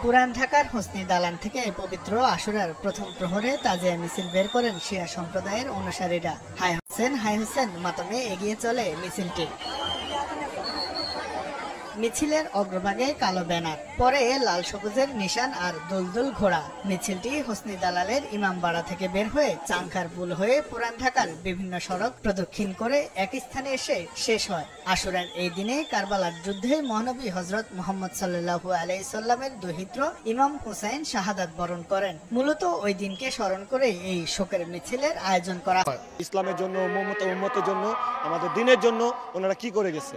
পুরান ঢাকার হোসনি দালান থেকে পবিত্র আশুরার প্রথম প্রহরে তাজিয়া মিছিল বের করেন শিয়া সম্প্রদায়ের অনুসারীরা। হাই হোসেন মাতমে এগিয়ে চলে মিছিলটি। মিছিলের অগ্রভাগে কালো ব্যানার, পরে লাল সবুজের নিশান আর দুলদুল ঘোড়া। মিছিলটি হোসনি দালালের ইমামবাড়া থেকে বের হয়ে চাংখার পুল হয়ে পুরান ঢাকার বিভিন্ন সড়ক প্রদক্ষিণ করে এক স্থানে এসে শেষ হয়। আশুরার এই দিনে কারবালার যুদ্ধে মহানবী হযরত মুহাম্মদ সাল্লাল্লাহু আলাইহি সাল্লামের দৌহিত্র ইমাম হুসাইন শাহাদাত বরণ করেন। মূলত ওই দিনকে স্মরণ করে এই শোকের মিছিলের আয়োজন করা হয়। ইসলামের জন্য, উম্মতের জন্য, আমাদের দ্বীনের জন্য ওনারা কি করে গেছে,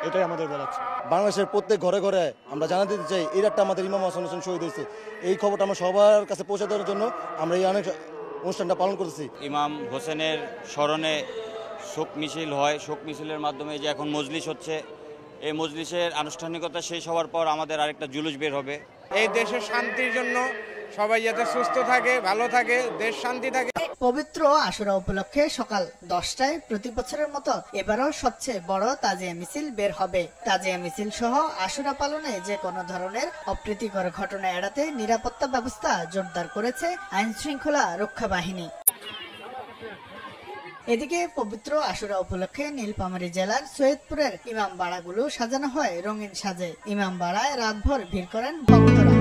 এটাই আমাদের বলা। বাংলাদেশের প্রত্যেক ঘরে ঘরে আমরা জানাতে দিতে চাই, এই রাতটা আমাদের ইমাম হাসান হোসেন শহীদ হয়েছে। এই খবরটা আমরা সবার কাছে পৌঁছে দেওয়ার জন্য আমরা এই অনেক অনুষ্ঠানটা পালন করতেছি। ইমাম হোসেনের স্মরণে শোক মিছিল হয়। শোক মিছিলের মাধ্যমে যে এখন মজলিস হচ্ছে, এই মজলিসের আনুষ্ঠানিকতা শেষ হওয়ার পর আমাদের আরেকটা জুলুস বের হবে। এই দেশের শান্তির জন্য সবাই যাতে সুস্থ থাকে, ভালো থাকে, দেশ শান্তি থাকে। পবিত্র আশুরা উপলক্ষে সকাল 10টায় প্রতি বছরের মতো এবারও সবচেয়ে বড় তাজিয়া মিছিল বের হবে। তাজিয়া মিছিল সহ আশুরা পালনে যে কোনো ধরনের অপ্রীতিকর ঘটনা এড়াতে নিরাপত্তা ব্যবস্থা জোরদার করেছে আইন শৃঙ্খলা রক্ষা বাহিনী। এদিকে পবিত্র আশুরা উপলক্ষে নীলফামারী জেলার সৈয়দপুরের ইমামবাড়াগুলো সাজানো হয় রঙিন সাজে। ইমামবাড়ায় রাতভর ভিড় করেন ভক্তরা।